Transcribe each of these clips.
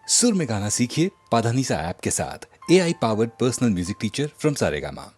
सुर में गाना सीखिए पाधानीसा ऐप के साथ। AI powered personal music teacher from Saregama.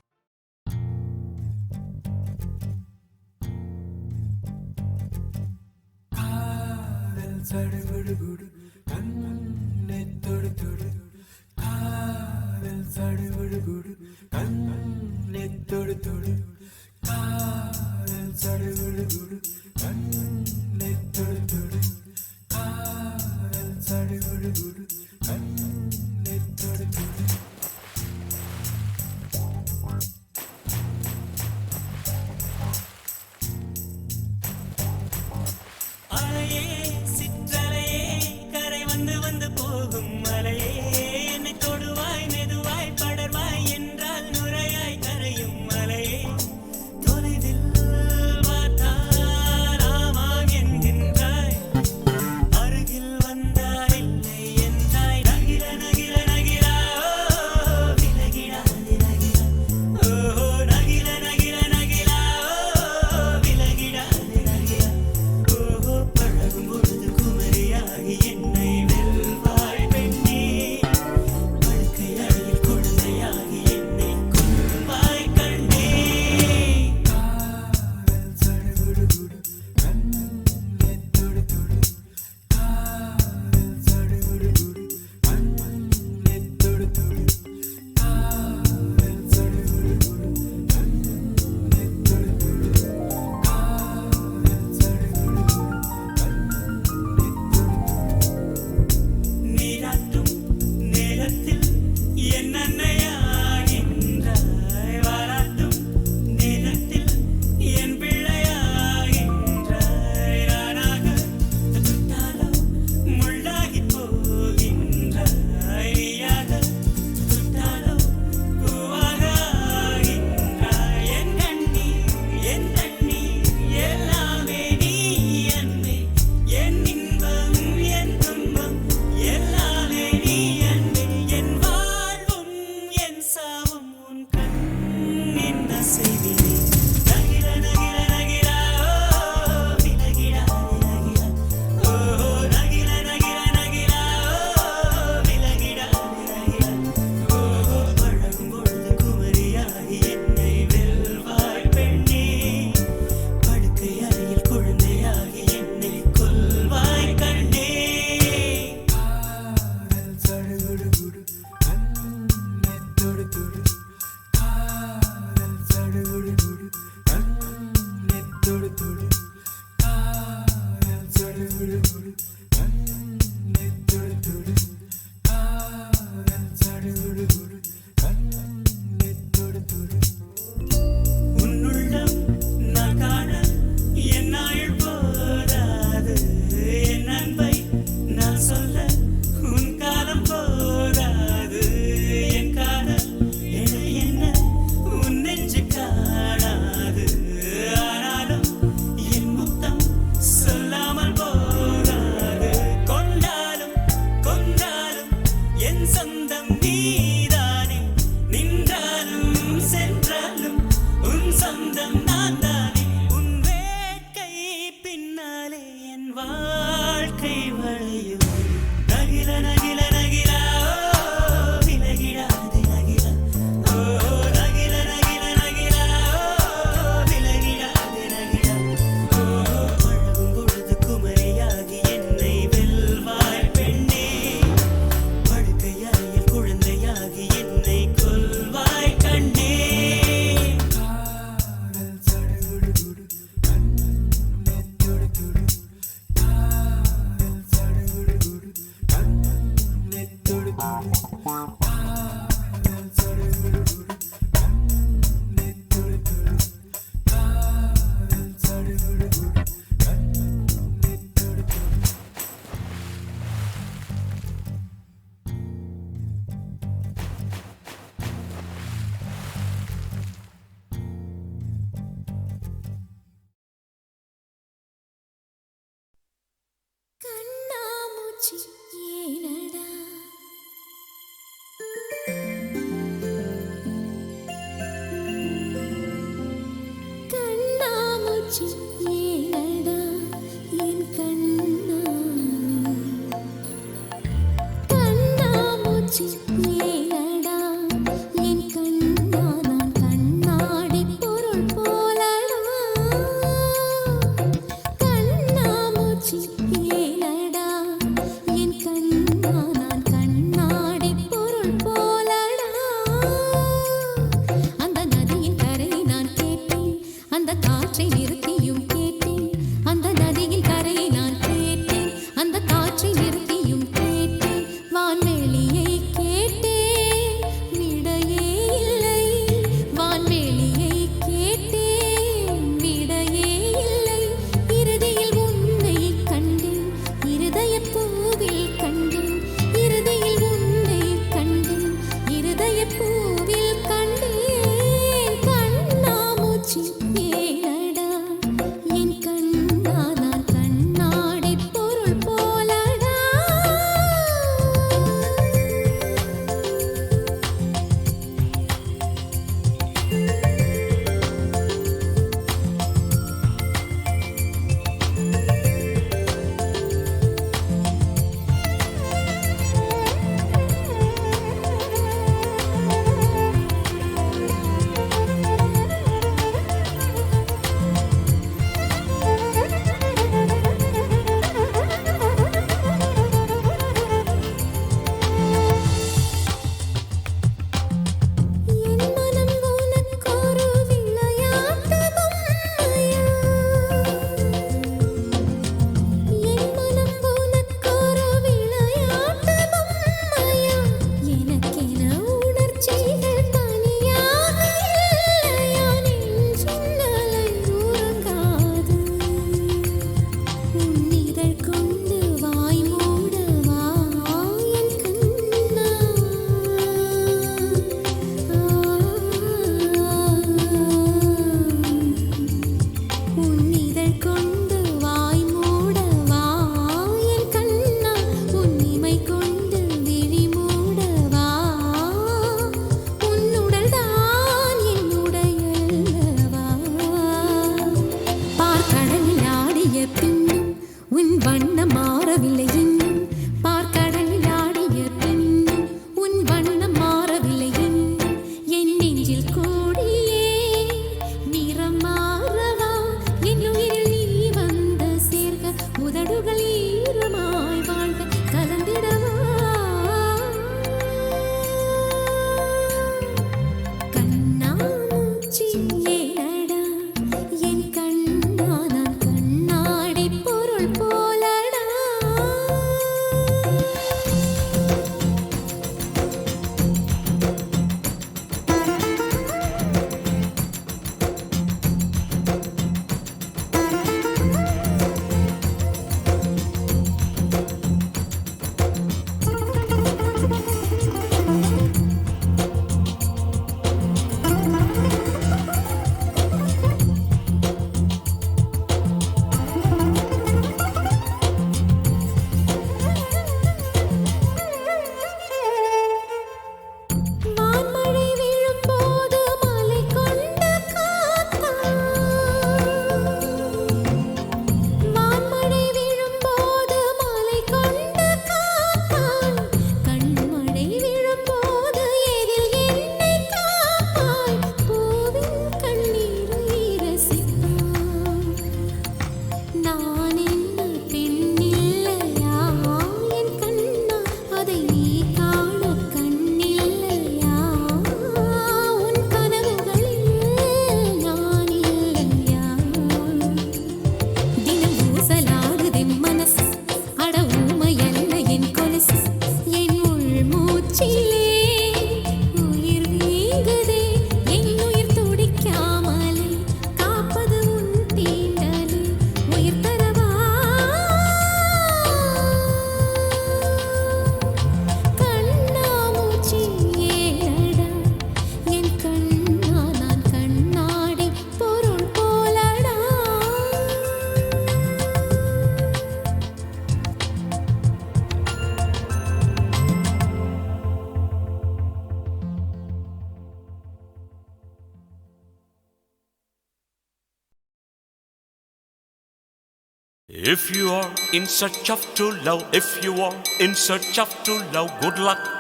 If you are in search of true love, if you are in search of true love, good luck.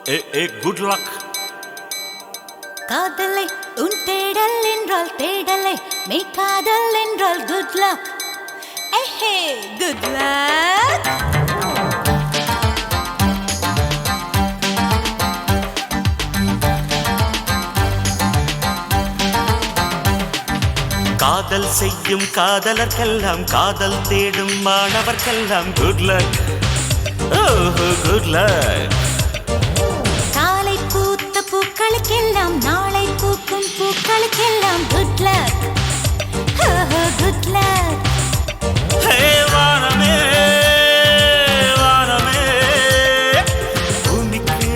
good luck. காதலை உன் தேடல் என்றால் தேடலை மெய் காதல் என்றால் good luck. ஏஹே good luck. காதல் செய்யும் காதலர்க்கெல்லாம் காதல் தேடும் மாணவர்க்கெல்லாம் குட் லக். ஓஹோ குட் லக். காலை பூத்த பூக்களுக்கெல்லாம் நாளை பூக்கும் பூக்களுக்கெல்லாம் குட் லக். ஓஹோ குட் லக். ஹே வானமே வானமே பூமிக்கு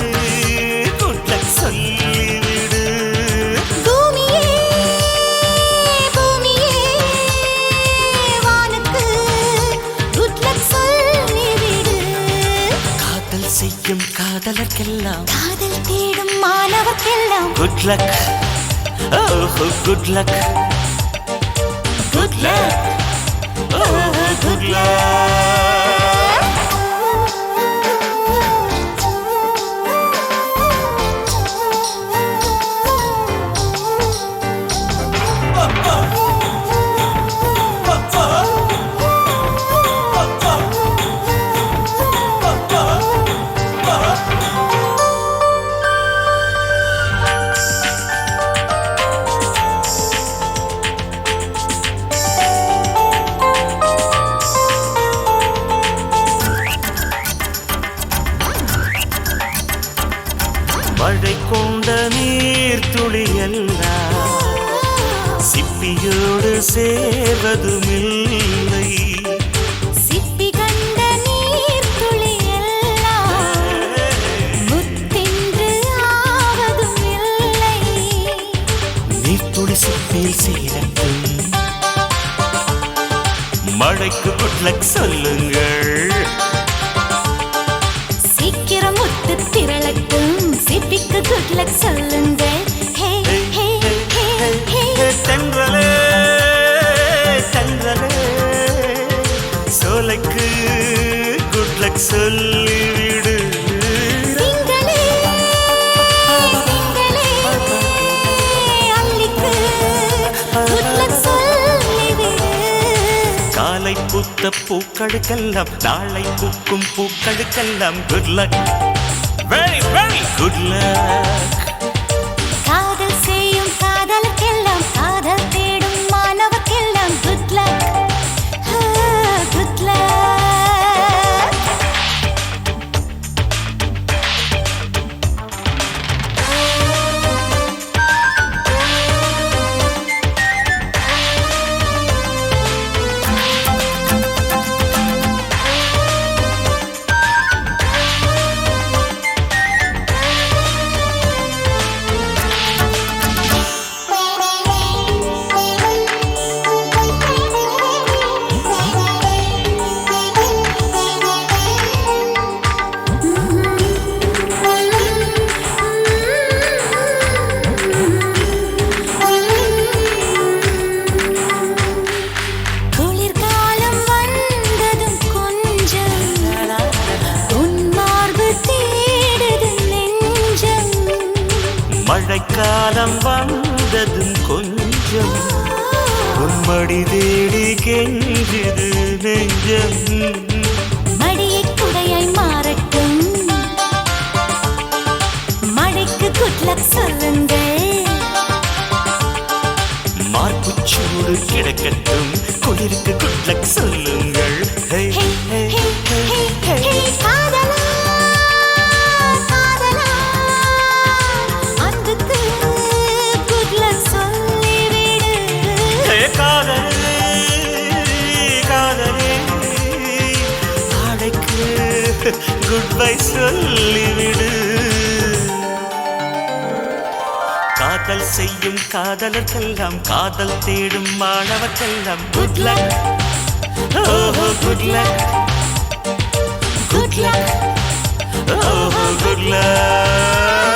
குட் லக் சொல்லிவிடு. பூமியே பூமியே வானுக்கு குட் லக் சொல்லிவிடு. காதல் செய்யும் காதலர்க்கெல்லாம் காதல் தேடும் மாணவர்க்கெல்லாம் குட் லக். ஓஹோ குட் லக். Good luck. ஓஹோ குட் லக். மழை கொண்ட நீர் துளியெல்லாம் சிப்பியோடு சேர்வதுமில்லை. சிப்பி கண்ட நீர் துளியெல்லாம் முத்தின்று ஆவதும் இல்லை. நீர்த்துளி சிப்பில் சேரட்டும். மழைக்கு குட் லக் சொல்லுங்கள். சீக்கிரம் முத்து திரளட்டும் சிப்பிக்கு குட் லக் சொல்லுங்கள். ஹே ஹே ஹே ஹே தென்றலே தென்றலே சோலைக்கு குட் லக் சொல்லிவிடு. திங்களே திங்களே அள்ளிக்கு குட் லக் சொல்லிவிடு. காலை பூத்த பூக்களுக்கெல்லாம் நாளை பூக்கும் பூக்களுக்கெல்லாம் good luck. Very very good luck. காதல் செய்யும் காதலுக்கெல்லாம் காதல் தேடும் மாணவர்க்கெல்லாம் குட் லக். Good luck. குளிர்காலம் வந்ததும் கொஞ்சம் உன் மார்பு தேடுது நெஞ்சம். மழைக்காலம் வந்ததும் கொஞ்சம் உன்மடி தேடி கெஞ்சுது நெஞ்சம். மடியை குடையாய் மாறட்டும் மழைக்கு குட் லக் சொல்லுங்கள். மார்புச்சூடு கிடக்கட்டும் குளிருக்கு குட் லக் சொல்லுங்கள். ஹே ஹே ஹே ஹே ஹே ஹே ஹே காதலா காதலா அன்புக்கு குட் லக் சொல்லிவிடு. ஹே காதலே காதலே ஆடைக்கு குட் பை சொல்லிவிடு. காதல் செய்யும் காதலர்க்கெல்லாம் காதல் தேடும் மாணவர்க்கெல்லாம் குட் லக். ஓஹோ குட் லக். Good luck. ஓஹோ குட் லக்.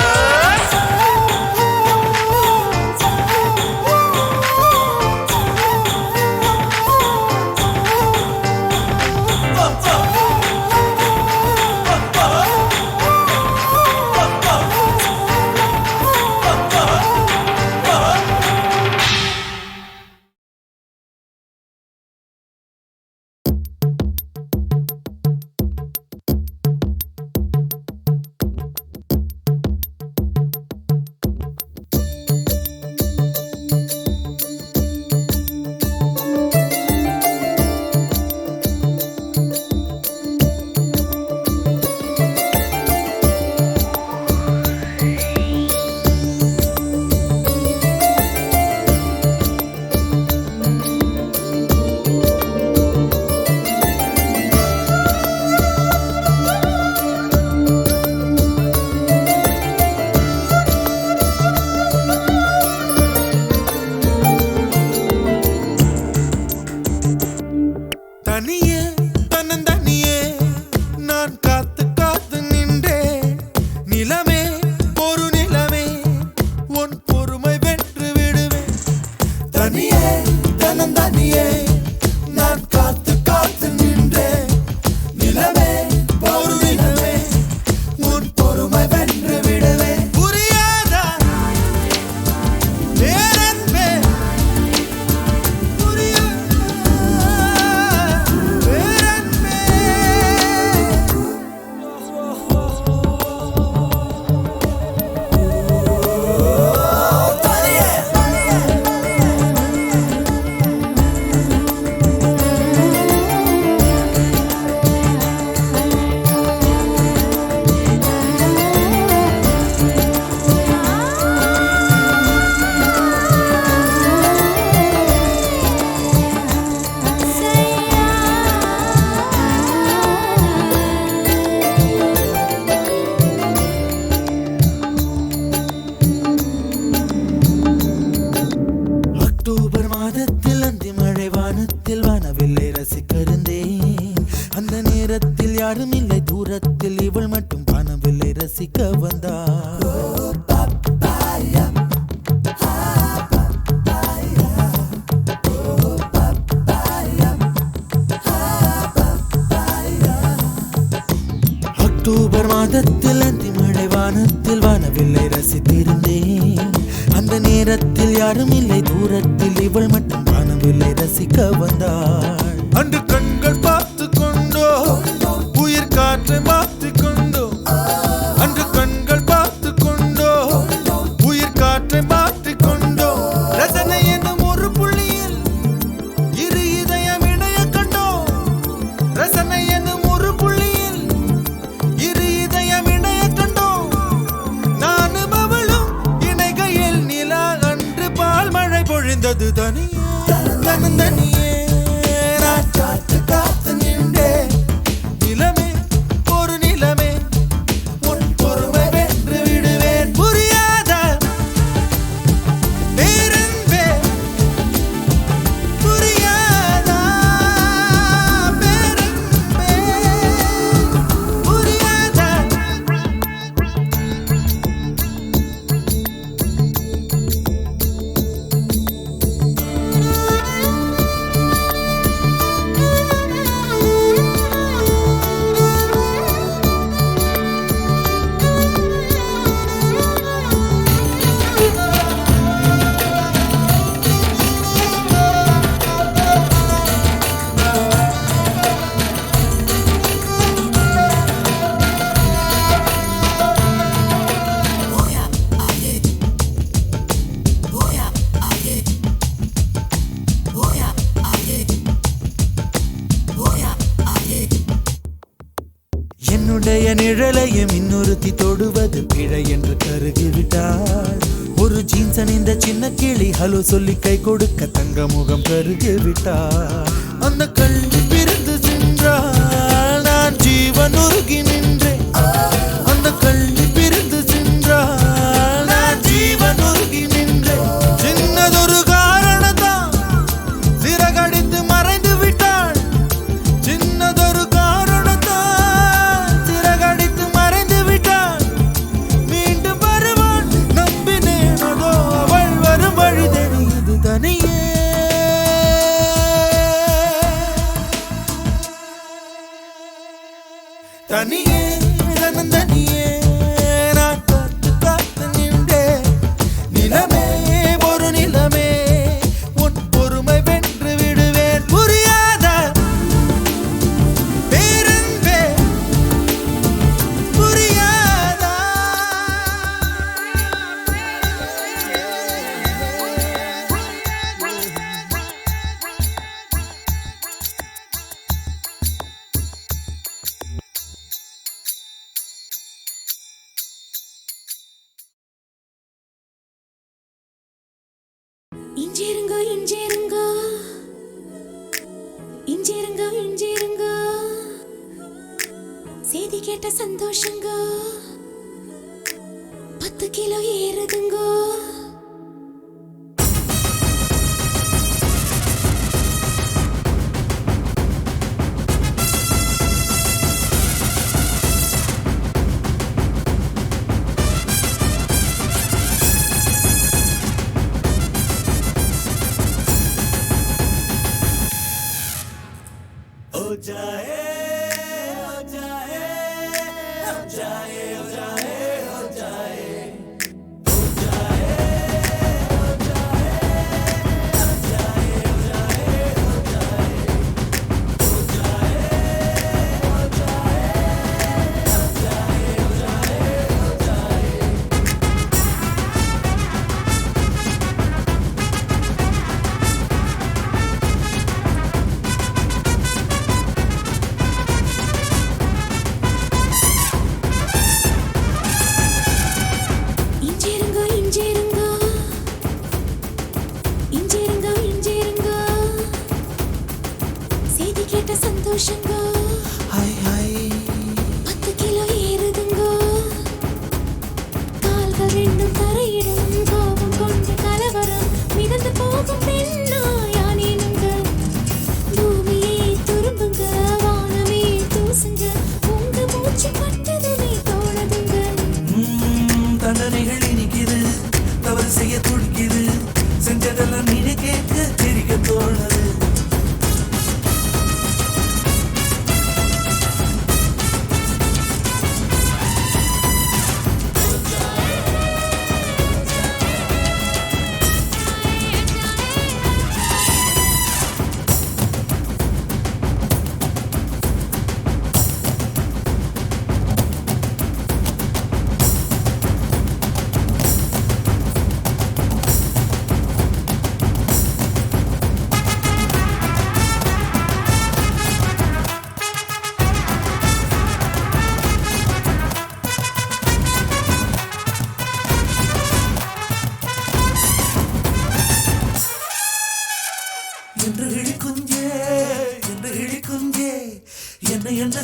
மாதத்தில் இவள் மட்டும் பணவில்லை ரசிக்க வந்தாள். அக்டோபர் மாதத்தில் அந்தி மழை வானத்தில் வானவில்லை ரசித்திருந்தேன். அந்த நேரத்தில் யாரும் இல்லை தூரத்தில் இவள் மட்டும் வானவில்லை ரசிக்க வந்தாள். அன்று கண்கள் பார்த்து கொண்டோ உயிர் காற்றை மாற்றி கொண்டோ, அன்று கண்கள் பார்த்து கொண்டோ உயிர் காற்றை மாற்றி கொண்டோ, ரசனை என்னும் ஒரு புள்ளியில் இரு இதயம் இணைய கண்டோ, ரசனை என்னும் ஒரு புள்ளியில் இரு இதயம் இணைய கண்டோ, நானும் அவளும் இணைகையில் நிலா அன்று பால் மழை பொழிந்தது தனியே தனியே காத்து காத்து நின்றே நிலமே ஒரு நிலமே உன் பொறுமை வென்று விடுவேன் புரியாத பேரன்பே புரியாதா பேரன்பே புரியாதா. என்னுடைய நிழலையும் இன்னொருத்தி தொடுவது பிழை என்று கருகிவிட்டாள். ஒரு ஜீன்ஸ் அணிந்த சின்ன கிளி ஹலோ சொல்லி கை கொடுக்க தங்க முகம் கருகிவிட்டாள். அந்த கல்வி பிரிந்து சென்றாள், நான் ஜீவன் உருகி நின்றேன். அந்த கல்வி பிரிந்து சென்றாள், நான் ஜீவன் உருகி நின்றேன். சின்னதொரு காரணத்தான் சிறகடித்து மறைந்து விட்டாள். சின்னதொரு தனியே தனியே நான் காத்து காத்து நின்றே நிலமே ஒரு நிலமே உன் பொறுமை வென்று விடுவேன் புரியாத பேரன்பே புரியாதா. இஞ்சிருங்க இஞ்சிருங்க இஞ்சிருங்க இஞ்சிருங்க செய்தி கேட்ட சந்தோஷங்க 10 கிலோ ஏறுதுங்க.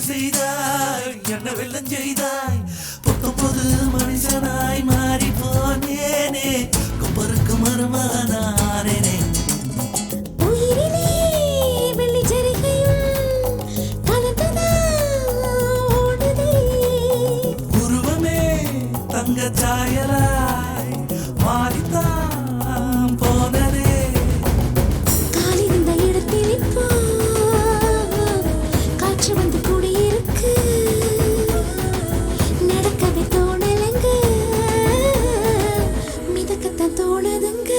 செய்தாய் என்ன வெள்ளம் செய்தாய் புத்தம் புது மனுஷனாய் மாறி போனேனே கொப்பருக்கு மருமானானேனே உயிரிலே வெள்ளி ஜரிகையும் கலந்ததா ஓடுதே உருவமே தங்க சாயலாய் மாறித்தான் போனதே காலிருந்த இடத்தில் இப்போ காற்று வந்து கூடியிருக்கு நடக்கவே தோணலங்க மிதக்கத்தான் தோணுதுங்க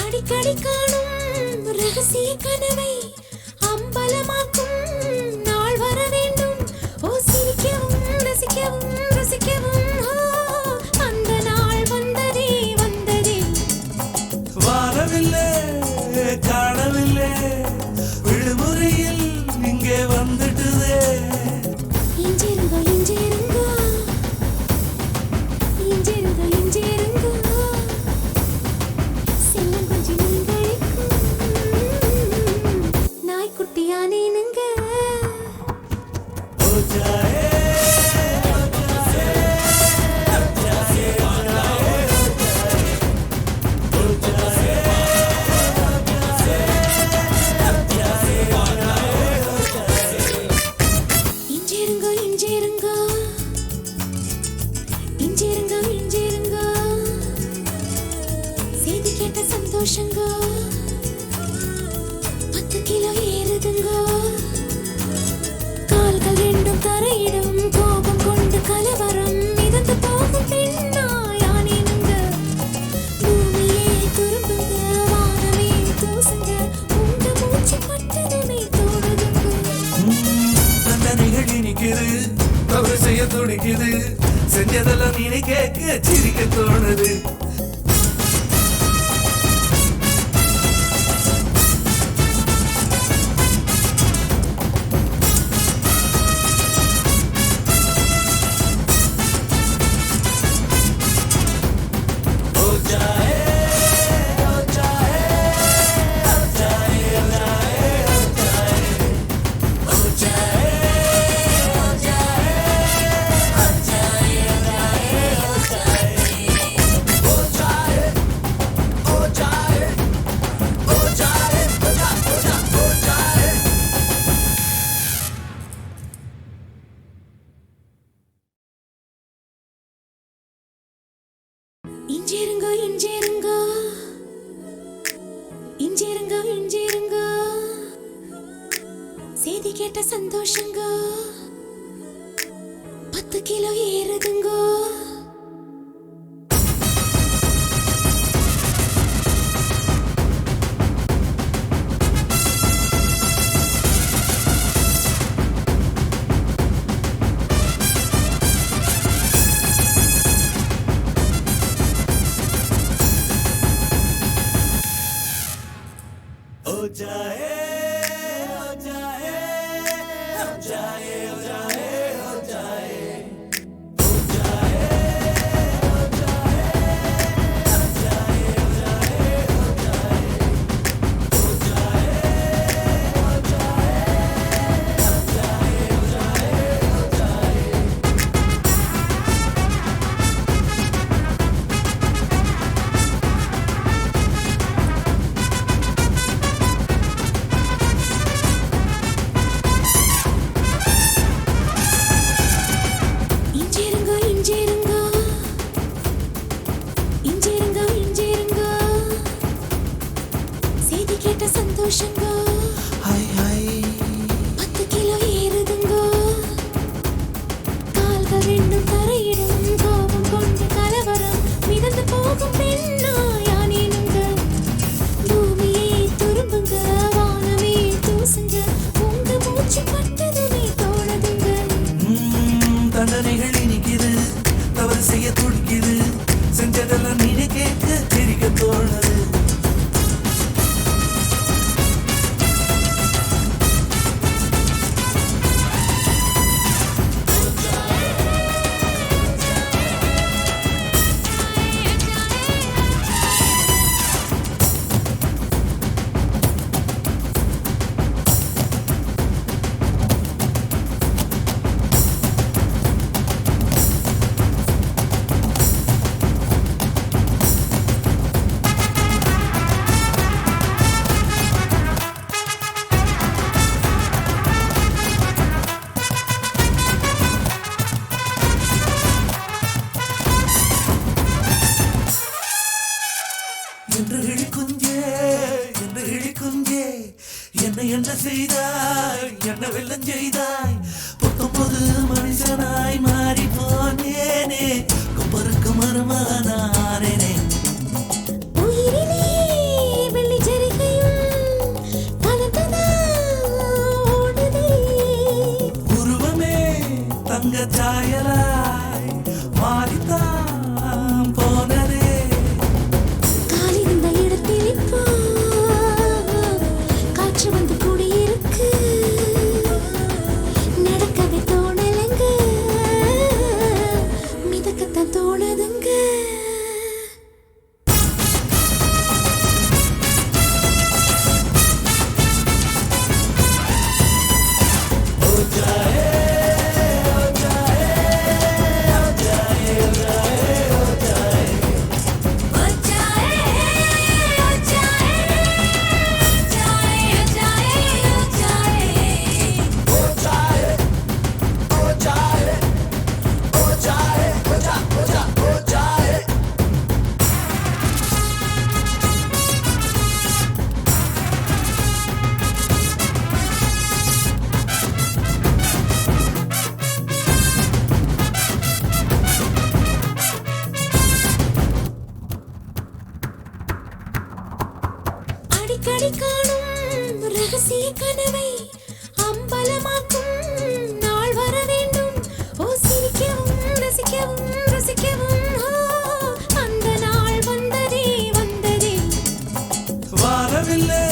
அடிக்கடி காணும் ரகசிய கனவை அம்பலமாக்கும் நாள் வர வேண்டும் ஓ சிரிக்கவும் ரசிக்கவும் ரசிக்கவும் ஓ, அந்த நாள் வந்ததே வந்ததே வாரவில்லை காணவில்லை விடுமுறையில் இங்கே வந்துட்டுதே இஞ்சிருங்கோ இஞ்சிருங்கோ இஞ்சிருங்கோ இஞ்சிருங்கோ செல்லம் கொஞ்சம் நீங்களுக்கும் நாய்க்குட்டியானேனுங்க இஞ்சிருங்கோ இஞ்சிருங்கோ இஞ்சிருங்கோ இஞ்சிருங்கோ செய்தி கேட்ட சந்தோஷங்கோ 10 கிலோ ஏறுதுங்கோ கால்கள் ரெண்டும் தரையிடும் கோபம் கொண்டு கலவரம் மிதந்து போகும் பெண்ணாயானேனுங்க பூமியே துரும்புங்க வானமே தூசுங்க உங்க மூச்சு பட்டதுமே தோடுதுங்க தண்டனைகள் இனிக்குது தவறு செய்ய துடிக்குது செஞ்சதெல்லாம் நீ கேட்க சிரிக்க தோணுது இஞ்சிருங்கோ இஞ்சிருங்கோ இஞ்சிருங்கோ இஞ்சிருங்கோ செய்தி கேட்ட சந்தோஷங்கோ 10 கிலோ ஏறுதுங்கோ மூச்சு பட்டதுமே தோணுதுங்க. தண்டனைகள் இனிக்குது, தவறு செய்ய துடிக்குது, செஞ்சதெல்லாம் நீனே கேட்க சிரிக்க தோணுது. என்று இழிக்குஞ்சே, என்று இழிக்குஞ்சே, என்னை என்ன செய்தாய், என்ன வெள்ளம் செய்தாய், 19 மனுஷனாய் மாறி போனேனே, கொப்பருக்கு மருமானானேனே. உயிரிலே வெள்ளி ஜரிகையும் கலந்ததா ஓடுதே. உருவமே தங்க சாயலாய் மாறித்தான் போனதே. காலிருந்த இடத்தில் இப்போ காற்று வந்து கூடியிருக்கு. நடக்கவே தோணலங்க, மிதக்கத்தான் தோணுதுங்க. அடிக்கடி காணும் ரகசிய கனவை அம்பலமாக்கும் நாள் வர வேண்டும். ஓ சிரிக்கவும் ரசிக்கவும் ருசிக்கவும், ஓ அந்த நாள் வந்ததே வந்ததே. வாரவில்லை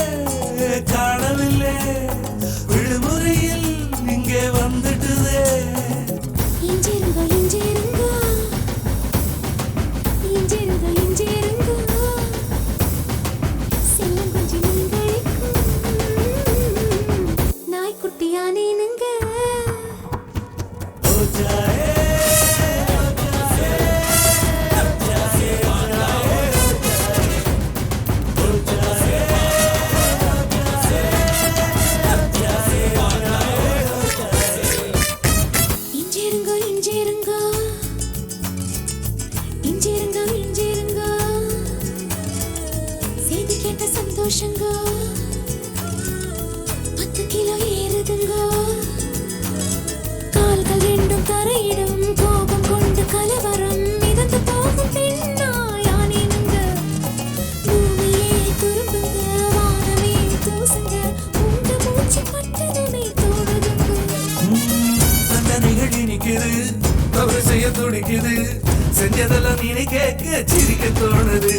காணவில்லை, விடுமுறையில் இங்கே வந்துட்டுதே. இஞ்சிருங்க இஞ்சிருங்க இஞ்சிருங்க இஞ்சிருங்க, செல்லம் கொஞ்சம் நீங்களுக்கும் நாய்க்குட்டியானேனுங்க. இஞ்சிருங்க இஞ்சிருங்க இஞ்சிருங்க இஞ்சிருங்க, செய்தி கேட்ட சந்தோஷங்க 10 கிலோ ஏறுதுங்க. கால்கள் ரெண்டும் தரையிடும், கோபம் கொண்டு கலவரம் மிதந்து போகும் பெண்ணாயானேனுங்க. பூமியே துரும்புங்க, வானமே தூசுங்க, உங்க மூச்சு பட்டதுமே தோணுதுங்க. தண்டனைகள் இனிக்குது, தவறு செய்ய துடிக்குது, செஞ்சதெல்லாம் நீனே கேட்க சிரிக்க தோணுது.